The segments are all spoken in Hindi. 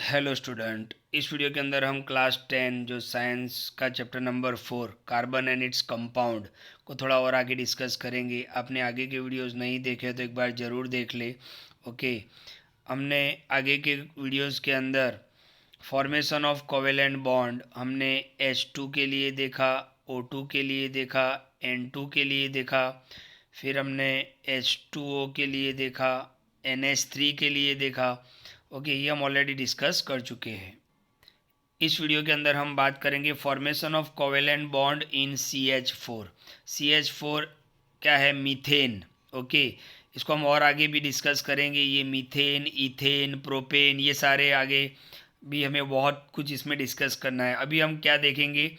हेलो स्टूडेंट, इस वीडियो के अंदर हम क्लास 10 जो साइंस का chapter number 4 carbon and its compound को थोड़ा और आगे डिस्कस करेंगे। आपने आगे के वीडियोस नहीं देखे तो एक बार ज़रूर देख ले। ओके, हमने आगे के वीडियोस के अंदर फॉर्मेशन ऑफ कोवेलेंट बॉन्ड हमने H2 के लिए देखा, O2 के लिए देखा, N2 के लिए देखा, फिर हमने H2O के लिए देखा, NH3 के लिए देखा। ओके, ये हम ऑलरेडी डिस्कस कर चुके हैं। इस वीडियो के अंदर हम बात करेंगे formation of covalent bond in CH4। CH4 क्या है? मीथेन। ओके, इसको हम और आगे भी डिस्कस करेंगे। ये मीथेन, इथेन, प्रोपेन, ये सारे आगे भी हमें बहुत कुछ इसमें डिस्कस करना है। अभी हम क्या देखेंगे,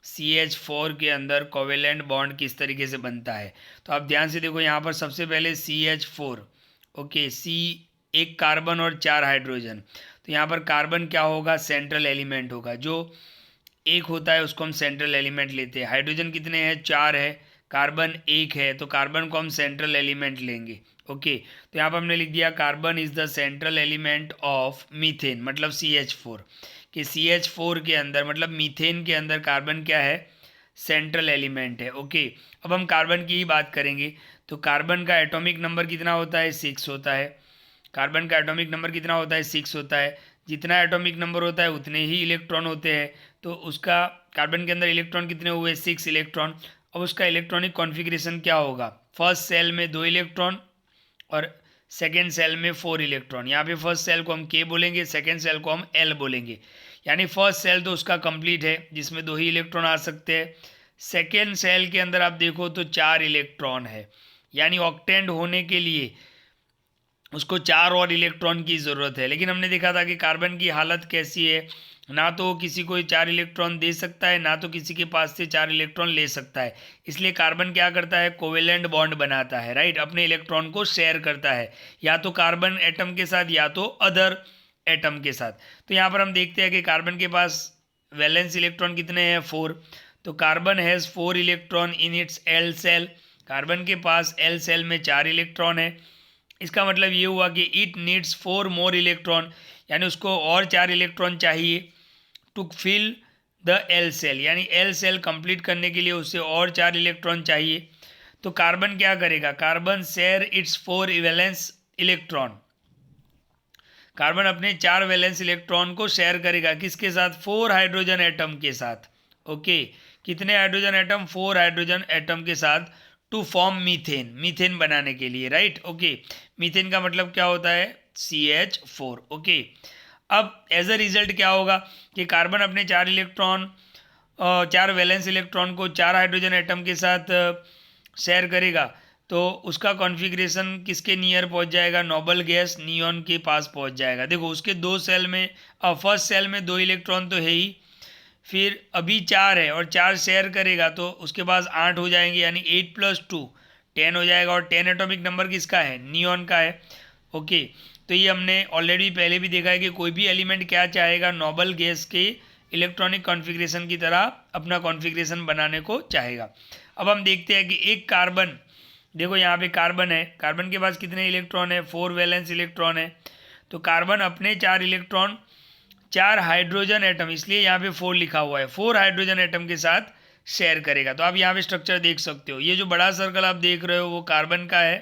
CH4 के अंदर कोवेलेंट बॉन्ड किस तरीके से बनता है। तो आप ध्यान से देखो, यहाँ पर सबसे पहले CH4। ओके, एक कार्बन और 4 हाइड्रोजन। तो यहाँ पर कार्बन क्या होगा? सेंट्रल एलिमेंट होगा। जो एक होता है उसको हम सेंट्रल एलिमेंट लेते हैं। हाइड्रोजन कितने हैं? 4 है, कार्बन 1 है, तो कार्बन को हम सेंट्रल एलिमेंट लेंगे। ओके, तो यहाँ पर हमने लिख दिया carbon is the central element of methane, मतलब CH4। कि CH4 के अंदर मतलब मीथेन के अंदर कार्बन क्या है? सेंट्रल एलिमेंट है। ओके, अब हम कार्बन की ही बात करेंगे। तो कार्बन का एटॉमिक नंबर कितना होता है? 6 होता है। कार्बन का एटॉमिक नंबर कितना होता है? 6 होता है। जितना एटॉमिक नंबर होता है उतने ही इलेक्ट्रॉन होते हैं। तो उसका कार्बन के अंदर इलेक्ट्रॉन कितने हुए? 6 इलेक्ट्रॉन। अब उसका इलेक्ट्रॉनिक कॉन्फ़िगरेशन क्या होगा? फर्स्ट सेल में 2 इलेक्ट्रॉन और सेकेंड सेल में 4 इलेक्ट्रॉन। यहाँ पे फर्स्ट सेल को हम K बोलेंगे, सेकेंड सेल को हम L बोलेंगे। यानी फर्स्ट सेल तो उसका कंप्लीट है जिसमें 2 ही इलेक्ट्रॉन आ सकते हैं। सेकेंड सेल के अंदर आप देखो तो 4 इलेक्ट्रॉन है। यानी ऑक्टेंट होने के लिए उसको 4 और इलेक्ट्रॉन की ज़रूरत है। लेकिन हमने देखा था कि कार्बन की हालत कैसी है, ना तो किसी को 4 इलेक्ट्रॉन दे सकता है, ना तो किसी के पास से 4 इलेक्ट्रॉन ले सकता है। इसलिए कार्बन क्या करता है? कोवेलेंट बॉन्ड बनाता है, राइट। अपने इलेक्ट्रॉन को शेयर करता है, या तो कार्बन एटम के साथ या तो अदर एटम के साथ। तो यहाँ पर हम देखते हैं कि कार्बन के पास वैलेंस इलेक्ट्रॉन कितने हैं? 4। तो carbon has 4 electron in its L shell. Carbon के पास L सेल में 4 इलेक्ट्रॉन है। इसका मतलब ये हुआ कि इट नीड्स 4 मोर इलेक्ट्रॉन, यानी उसको और 4 इलेक्ट्रॉन चाहिए to fill the L cell. यानी L सेल कंप्लीट करने के लिए उसे और 4 इलेक्ट्रॉन चाहिए। तो कार्बन क्या करेगा? Carbon share its 4 valence electron. Carbon अपने 4 वैलेंस इलेक्ट्रॉन को शेयर करेगा किसके साथ? 4 हाइड्रोजन एटम के साथ। ओके, कितने हाइड्रोजन एटम? 4 हाइड्रोजन एटम के साथ, टू फॉर्म मीथेन, मीथेन बनाने के लिए, राइट। ओके, मीथेन का मतलब क्या होता है? CH4। ओके, अब एज अ रिजल्ट क्या होगा कि कार्बन अपने 4 इलेक्ट्रॉन 4 वैलेंस इलेक्ट्रॉन को 4 हाइड्रोजन एटम के साथ शेयर करेगा। तो उसका कॉन्फ़िगरेशन किसके नियर पहुंच जाएगा? नोबल गैस नियॉन के पास पहुंच जाएगा। देखो, उसके 2 सेल में फर्स्ट सेल में 2 इलेक्ट्रॉन तो है ही, फिर अभी 4 है और 4 शेयर करेगा तो उसके पास 8 हो जाएंगे, यानी 8 + 2 10 हो जाएगा। और 10 एटॉमिक नंबर किसका है? नियॉन का है। ओके, तो ये हमने ऑलरेडी पहले भी देखा है कि कोई भी एलिमेंट क्या चाहेगा? नोबल गैस के इलेक्ट्रॉनिक कॉन्फ़िगरेशन की तरह अपना कॉन्फ़िगरेशन बनाने को चाहेगा। अब हम देखते हैं कि एक कार्बन, देखो यहाँ पे कार्बन है, कार्बन के पास कितने इलेक्ट्रॉन है? 4 वैलेंस इलेक्ट्रॉन है। तो कार्बन अपने 4 इलेक्ट्रॉन 4 हाइड्रोजन एटम, इसलिए यहाँ पे 4 लिखा हुआ है, 4 हाइड्रोजन एटम के साथ शेयर करेगा। तो आप यहाँ पे स्ट्रक्चर देख सकते हो। ये जो बड़ा सर्कल आप देख रहे हो वो कार्बन का है,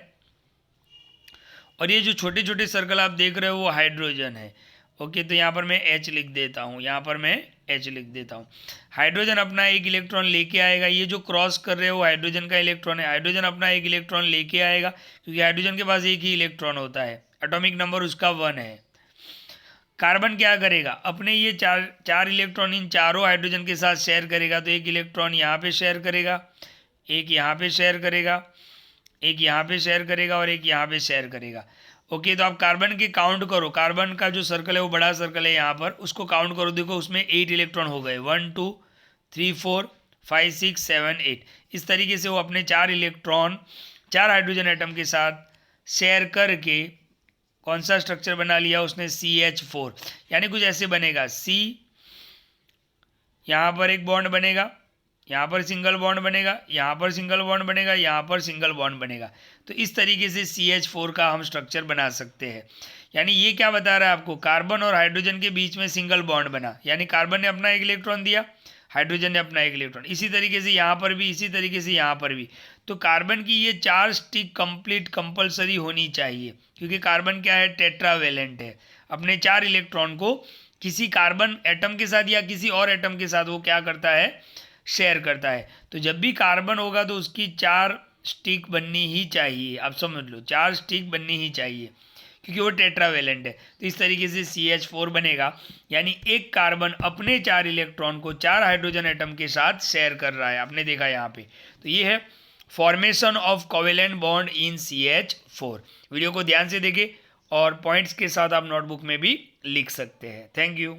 और ये जो छोटे छोटे सर्कल आप देख रहे हो वो हाइड्रोजन है। ओके, तो यहाँ पर मैं H लिख देता हूँ, यहाँ पर मैं H लिख देता हूँ। हाइड्रोजन अपना एक इलेक्ट्रॉन लेके आएगा। ये जो क्रॉस कर रहे हो हाइड्रोजन का इलेक्ट्रॉन है। हाइड्रोजन अपना एक इलेक्ट्रॉन लेके आएगा, क्योंकि हाइड्रोजन के पास एक ही इलेक्ट्रॉन होता है, एटॉमिक नंबर उसका 1 है। कार्बन क्या करेगा? अपने ये चार इलेक्ट्रॉन इन चारों हाइड्रोजन के साथ शेयर करेगा। तो एक इलेक्ट्रॉन यहाँ पे शेयर करेगा, एक यहाँ पे शेयर करेगा, एक यहाँ पे शेयर करेगा और एक यहाँ पे शेयर करेगा। ओके, तो आप कार्बन के काउंट करो। कार्बन का जो सर्कल है वो बड़ा सर्कल है, यहाँ पर उसको काउंट करो। देखो, उसमें 8 इलेक्ट्रॉन हो गए, 1 2 3 4 5 6 7 8। इस तरीके से वो अपने 4 इलेक्ट्रॉन 4 हाइड्रोजन एटम के साथ शेयर करके कौन सा स्ट्रक्चर बना लिया उसने? CH4। यानी कुछ ऐसे बनेगा, C, यहाँ पर एक बॉन्ड बनेगा, यहाँ पर सिंगल बॉन्ड बनेगा, यहाँ पर सिंगल बॉन्ड बनेगा, यहाँ पर सिंगल बॉन्ड बनेगा। तो इस तरीके से CH4 का हम स्ट्रक्चर बना सकते हैं। यानी ये क्या बता रहा है आपको, कार्बन और हाइड्रोजन के बीच में सिंगल बॉन्ड बना, यानी कार्बन ने अपना एक इलेक्ट्रॉन दिया, हाइड्रोजन ने अपना एक इलेक्ट्रॉन। इसी तरीके से यहाँ पर भी, इसी तरीके से यहाँ पर भी। तो कार्बन की ये 4 स्टिक कंप्लीट कंपलसरी होनी चाहिए, क्योंकि कार्बन क्या है, टेट्रावेलेंट है। अपने 4 इलेक्ट्रॉन को किसी कार्बन एटम के साथ या किसी और एटम के साथ वो क्या करता है, शेयर करता है। तो जब भी कार्बन होगा तो उसकी 4 स्टिक बननी ही चाहिए, आप समझ लो 4 स्टिक बननी ही चाहिए, क्योंकि वो टेट्रावेलेंट है। तो इस तरीके से CH4 बनेगा, यानी एक कार्बन अपने 4 इलेक्ट्रॉन को 4 हाइड्रोजन एटम के साथ शेयर कर रहा है, आपने देखा यहाँ पे। तो ये है formation of covalent bond in CH4। Video को ध्यान से देखें और पॉइंट्स के साथ आप नोटबुक में भी लिख सकते हैं। Thank you.